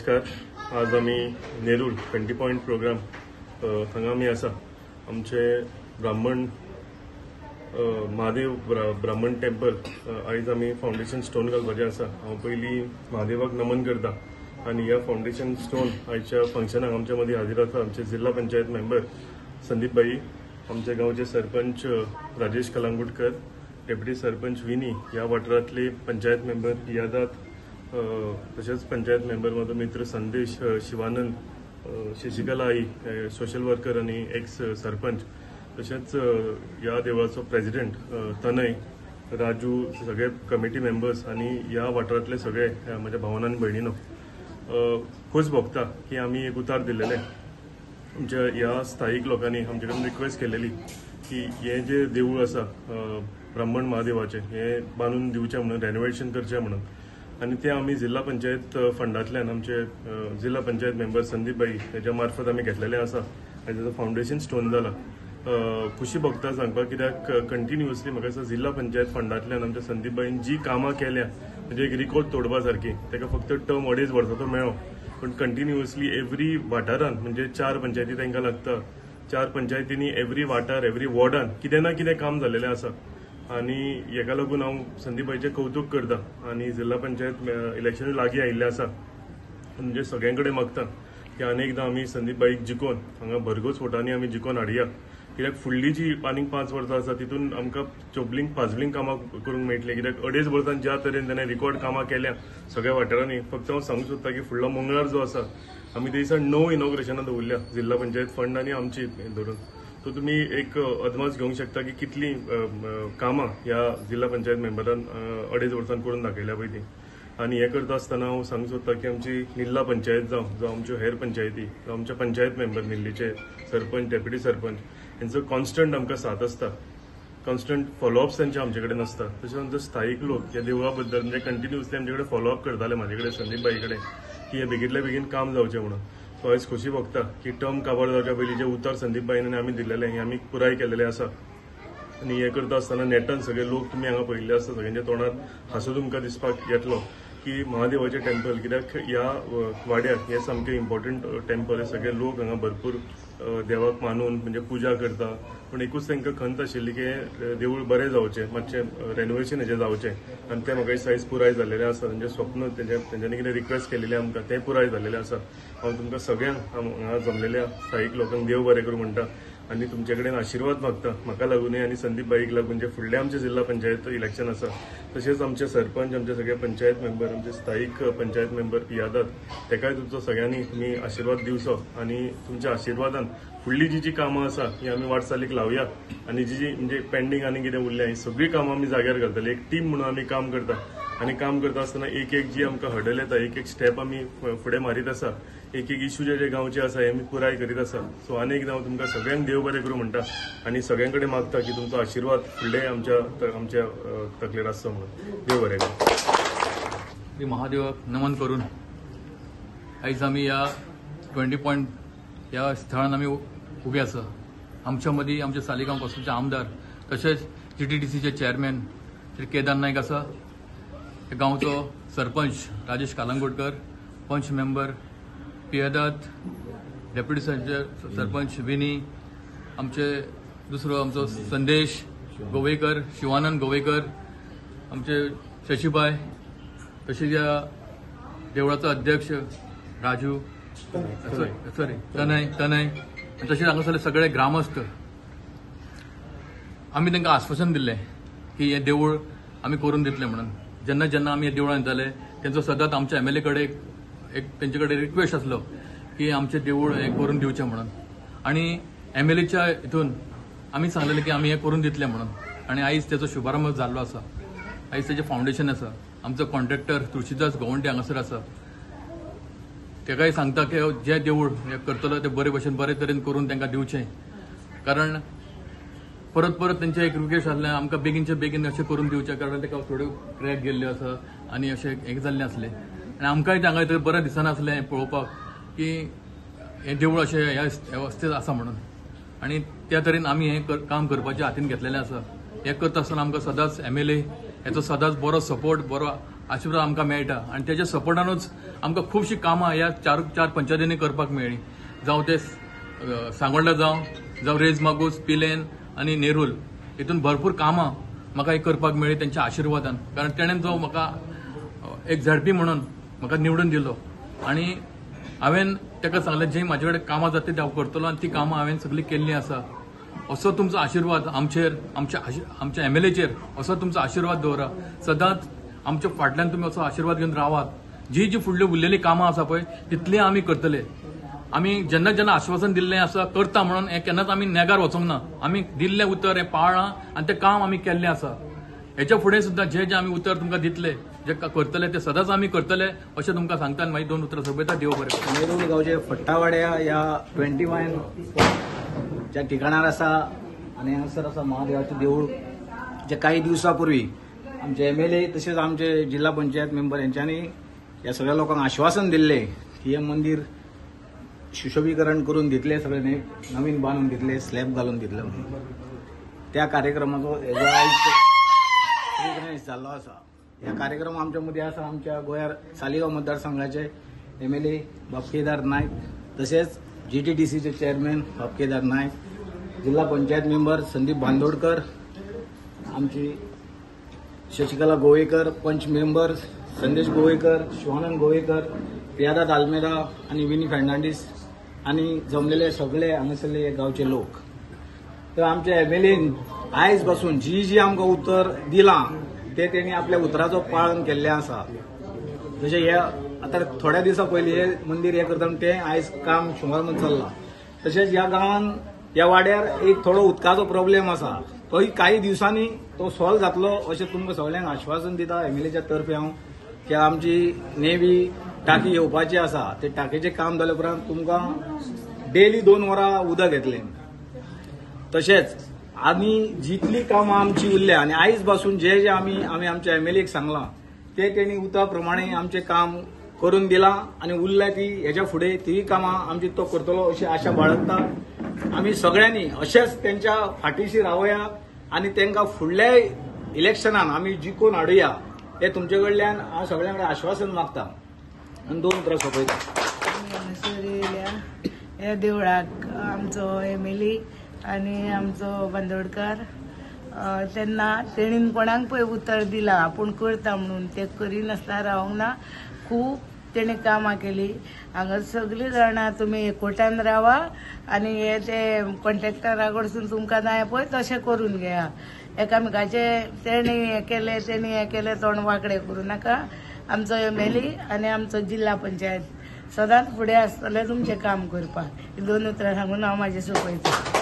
नमस्कार. आज आम्ही नेरूळ 20 पॉइंट प्रोग्राम हांगा आमी आसा. आमचे ब्राह्मण महादेव ब्राह्मण टेम्पल आयज आमी फाउंडेशन स्टोन घालपाचें आसा. हांव पयलीं महादेवाक नमन करता आनी ह्या फाउंडेशन स्टोन आयच्या फंक्शनाक आमच्या मदीं हाजीर आसा आमचे जिल्हा पंचायत मेंबर संदीप भाई, आमचे गांवचे सरपंच राजेश कलांगुटकर, डेप्युटी सरपंच विनी, ह्या वाठारांतले पंचायत मेंबर यादात, तशेंच पंचायत मेंबर म्हाजो मित्र संदेश, शिवानंद, शशिकला आई, सोशल वर्कर आनी एक्स सरपंच, तशेंच ह्या देवळाचो प्रेसिडेंट तनय, राजू, सगळे कमिटी मेंबर्स आनी ह्या वाठारांतले सगळे म्हज्या भावांनो आनी भयणीनो, खोस भोगता की आमी एक उतार दिल्लेले. आमच्या ह्या स्थायीक लोकांनी आमचे कडेन रिक्वेस्ट केलेली की हे जे देवूळ आसा ब्राह्मण महादेवाचे हे बांदून दिवचे म्हणून, रेनोवेशन करचे म्हणून, आनी ते आमी जिल्हा पंचायत फंडांतल्यान आमचे जिल्हा पंचायत मेंबर संदीप भाई हेच्या मार्फत आमी घेतलेले आसा. हेजो फाउंडेशन स्टोन जाला. खुशी भोगता सांगपाक, कित्याक कंटिन्युअसली म्हाका दिसता जिल्हा पंचायत फंडांतल्यान आमच्या संदीप भाईन जी कामां केल्या म्हणजे एक रिकॉर्ड तोडपा सारकी. ताका फक्त टर्म 2.5 वर्साचो मेळ्ळो, पण कंटिन्युअसली एवरी वाठारांत म्हणजे 4 पंचायती तांकां लागता. 4 पंचायतींनी एवरी वाठार एवरी वॉर्डान कितें ना कितें काम जाल्लेलें आसा. आनी हेका लागून हांव संदीप भाईचें कौतुक करता. आनी जिल्हा पंचायत इलेक्शन लागीं आयिल्लें आसा, म्हणजे सगळ्यां कडेन मागता की अनेकदां आमी संदीप भाईक जिखोवन हांगा भरघोस वोटांनी आमी जिखोवन हाडया. कित्याक फुडलीं जी आनीक 5 वर्सां आसा तितून आमकां चोबलींक पाजलींक कामां करूंक मेळटलें. कित्याक 2.5 वर्सान ज्या तरेन ताणें रिकॉर्ड कामां केल्या सगळ्या वाठारांनी, फक्त हांव सांगूंक सोदता की फुडलो मंगळार जो आसा आमी ते दिसा 9 इनॉग्रेशनां दवरल्या जिल्हा पंचायत फंड आनी आमची धरून. तो तुमी एक अदमास घेवंक शकता की कितली कामां ह्या जिल्हा पंचायत मेंबरान 2.5 वर्सान करून दाखयल्या पळय ती. आनी हें करता आसतना हांव सांगूंक सोदता की आमची निल्ला पंचायत जावं आमच्यो हेर पंचायती, आमचे पंचायत मेंबर निल्लीचे सरपंच, डेप्युटी सरपंच, हेंचो कॉन्स्टंट आमकां साथ आसता. कॉन्स्टंट फॉलोअप्स तांचे आमचे कडेन आसता. तशेंच आमचे स्थायीक लोक ह्या देवळा बद्दल म्हणजे कंटिन्युअसली आमचे कडेन फॉलोअप करताले म्हाजे कडेन, संदीप भाई कडेन, की हे बेगींतल्या बेगीन काम जावचें म्हणून. सो आयज खोशी भोगता की टर्म काबार जावच्या पयलीं जे उतर संदीप भाईन आमी दिल्लेले हे आमी पुराय केलेले आसा. आनी हे करता आसतना नेटान सगळे लोक तुमी हांगा पळयल्ले आसता, सगळ्यांच्या तोंडार हांसो तुमकां दिसपाक येतलो की महादेवाचें टेम्पल, कित्याक ह्या वाड्यार हे सामकें इम्पॉर्टंट टेम्पल. हे सगळे लोक हांगा भरपूर देवाक मानून म्हणजे पुजा करता, पूण एकूच तांकां खंत आशिल्ली की देवूळ बरें जावचें, मातशें रेनोवेशन हेजें जावचें. आनी तें म्हाका दिसता आयज पुराय जाल्लेलें आसा. तांचें स्वप्न तेंच्यांनी कितें रिक्वेस्ट केलेलें आमकां तें पुराय जाल्लेलें आसा. हांव तुमकां सगळ्यांक हांगा जमलेल्या स्थायीक लोकांक देव बरें करूं म्हणटा आनी तुमचे कडेन आशिर्वाद मागता म्हाका लागूनय आनी संदीप भाईक लागून जे फुडलें आमचें जिल्हा पंचायत इलेक्शन आसा. तशेंच आमचे सरपंच, आमचे सगळे पंचायत मेंबर, आमचे स्थायीक पंचायत मेंबर यादात, तेकाय तुमचो सगळ्यांनी तुमी आशिर्वाद दिवचो. आनी तुमच्या आशिर्वादान फुडलीं जी कामां आसा ही आमी वाटचालीक लावया. आनी जी म्हणजे पेंडींग आनी कितें उरल्या ही सगळीं कामां आमी जाग्यार घालतले. एक टीम म्हणून आमी काम करता आनी काम करता आसतना एक जी आमकां हडल येता, एक स्टेप आमी फुडें मारीत आसा. एक इश्यू जे गांवचे आसा हे आमी पुराय करीत आसा. सो आनी एकदां हांव तुमकां सगळ्यांक देव बरें करूं म्हणटा आनी सगळ्यां कडेन मागता की तुमचो आशिर्वाद फुडले आमच्या तकलेर आसचो म्हणून. देव बरें करूं. महादेवाक नमन करून आयज आमी ह्या 20 पॉइंट ह्या स्थळान आमी उबे आसा. आमच्या मदीं आमचे सालिगांव पासूनचे आमदार, तशेंच GTDCचे चेअरमॅन श्री केदार नायक आसा, गांवचो सरपंच राजेश कालांगुटकर, पंच मेंबर पियादात, डेप्युटी सरपंच विनी, आमचे दुसरो आमचो संदेश गोवेकर, शिवानंद गोवेकर, आमचे शशीबाई, तशेंच ह्या देवळाचो अध्यक्ष राजू, तनय, तशेंच हांगासरले सगळे ग्रामस्थ. आमी तांकां आश्वासन दिल्लें की हें देवूळ आमी करून दितले म्हणून. जेन्ना जेन्ना आमी हे देवळान येताले तेंचो सदांच आमच्या MLA कडेन एक तेंचे कडेन रिक्वेस्ट आसलो की आमचें देवूळ हें करून दिवचें म्हणून. आनी MLAच्या हितून आमी सांगलेलें की आमी हें करून दितले म्हणून. आनी आयज तेचो शुभारंभ जाल्लो आसा. आयज तेजें फाउंडेशन आसा. आमचो कॉन्ट्रॅक्टर तुळशीदास गोवंटे हांगासर आसा. तेकाय सांगता की जे देवूळ हें करतलो ते बरे भशेन बरे तरेन करून तांकां दिवचें. कारण परत परत तेंचें एक रिक्वेस्ट आसलें आमकां बेगीनचे बेगीन अशें करून दिवचें, कारण ताका थोड्यो क्रॅक गेल्ल्यो आसा आनी अशें हें जाल्लें आसलें. आनी आमकांय हांगा थंय बरें दिसनासलें पळोवपाक की हें देवूळ अशें ह्या अवस्थेंत आसा म्हणून. आनी त्या तरेन आमी हें काम करपाचें हातीन घेतलेलें आसा. हें करता आसतना आमकां सदांच MLA हेचो सदांच बरो सपोर्ट बरो आशिर्वाद आमकां मेळटा आनी तेज्या सपोर्टानूच आमकां खुबशीं कामां ह्या चार पंचायतींनी करपाक मेळ्ळीं जावं ते सांगोंडा जावं रेज मागूस पिलेन आनी नेरूल हितून भरपूर कामां म्हाका एक करपाक मेळ्ळी तेंच्या आशिर्वादान कारण तेणेन जो म्हाका एक झडपी म्हणून म्हाका निवडून दिलो आनी हांवें ताका सांगलें जी म्हाजे कडेन कामां जाता ती हांव करतलो आनी ती कामां हांवें सगळीं केल्लीं आसा असो तुमचो आशिर्वाद आमचेर आमच्या एमएलएचेर असो तुमचो आशिर्वाद दवरा सदांच आमच्या फाटल्यान तुमी असो आशिर्वाद घेवन रावात जी फुडलीं उरलेलीं कामां आसा पळय तितलीं आमी करतले आमी जेन्ना जेन्ना आश्वासन दिल्लें आसा करता म्हणून हें केन्नाच आमी नेगार वचोंक ना आमी दिल्लें उतर हें पाळ्ळां आनी तें काम आमी केल्लें आसा हेच्या फुडें सुद्दां जे आमी उतर तुमकां दितले जे करतले ते सदांच आमी करतले अशें तुमकां सांगता आनी मागीर 2 उतरां सोंपयता देव बरें करूं. नेरूल गांवचे फट्टावाड्या ह्या 21 ज्या ठिकाणार आसा आनी हांगासर आसा महादेवाचें देवूळ जे काही दिवसांपूर्वी आमचे एमएलए तशेंच आमचे जिल्हा पंचायत मेंबर यांच्यानी ह्या सगळ्या लोकांक आश्वासन दिल्ले की हे मंदिर सुशोभीकरण करून दितले सगळे नवीन बांदून दितले स्लॅब घालून दितले म्हणून त्या कार्यक्रमाचो हेजो आयज जाल्लो आसा. ह्या कार्यक्रम आमच्या मदीं आसा आमच्या गोंयार सालिगांव मतदारसंघाचे एमएलए बापकेदार नायक तशेंच जीटीडीसीचे चेअरमॅन बापकेदार नायक जिल्हा पंचायत मेंबर संदीप बांदोडकर आमची शशिकला गोवेकर पंच मेंबर संदेश गोवेकर शिवानंद गोवेकर प्रियादा दालमेदा आणि विनी फर्नांडीस आणि जमलेले सगळे हांगासरले गावचे लोक तर आमच्या एमएलएन आयज पासून जी आमकां उतर दिलां ते तेणी आपल्या उतराचो पालन केल्लें आसा जशें हे आतां थोड्या दिसा पयलीं हे मंदिर हे करता तें आयज काम शुभारंभ चल्लां तशेंच ह्या गांवांत ह्या वाड्यार एक थोडो उदकाचो प्रॉब्लेम आसा तोय काही दिवसांनी तो सॉल्व जातलो अशें तुमकां सगळ्यांक आश्वासन दिता एमएलएच्या तर्फे हांव की आमची नेवी टाकी येवपाची आसा ते टाकीचें काम जाले उपरांत तुमकां डेली 2 वरां उदक येतलें तशेंच आनी जितली कामां आमची उरल्या आनी आयज पासून जे आमी आमच्या एमएलएक सांगलां ते तेणी उतरा प्रमाणे आमचें काम करून दिलां आनी उरल्या ती हेच्या फुडें तीय कामां आमची तो करतलो अशी आशा बाळगता. आमी सगळ्यांनी अशेंच तेंच्या फाटीशी रावया आनी तांकां फुडल्या इलेक्शनान आमी जिखून हाडुया हे तुमचे कडल्यान हांव सगळ्यां कडेन आश्वासन मागता आनी 2 उतरां सोंपयता. ह्या देवळाक आमचो एमएलए आनी आमचो बांदोडकार तेन्ना तेणीन कोणाक पळय उतर दिलां आपूण करता म्हणून ते करिनासतना रावंक ना खूब तेणी कामां केली हांगा सगळीं जाणां तुमी एकवटान रावा आनी हे ते कॉन्ट्रॅक्टरा कडसून तुमकां जाय पळय तशें करून घेया एकामेकाचे तेणी हें केलें तोंड वांकडें करूं नाका. आमचो एमएलए आनी आमचो जिल्हा पंचायत सदांच फुडें आसतले तुमचें काम करपाक. 2 उतरां सांगून हांव म्हाजें सोंपयतां.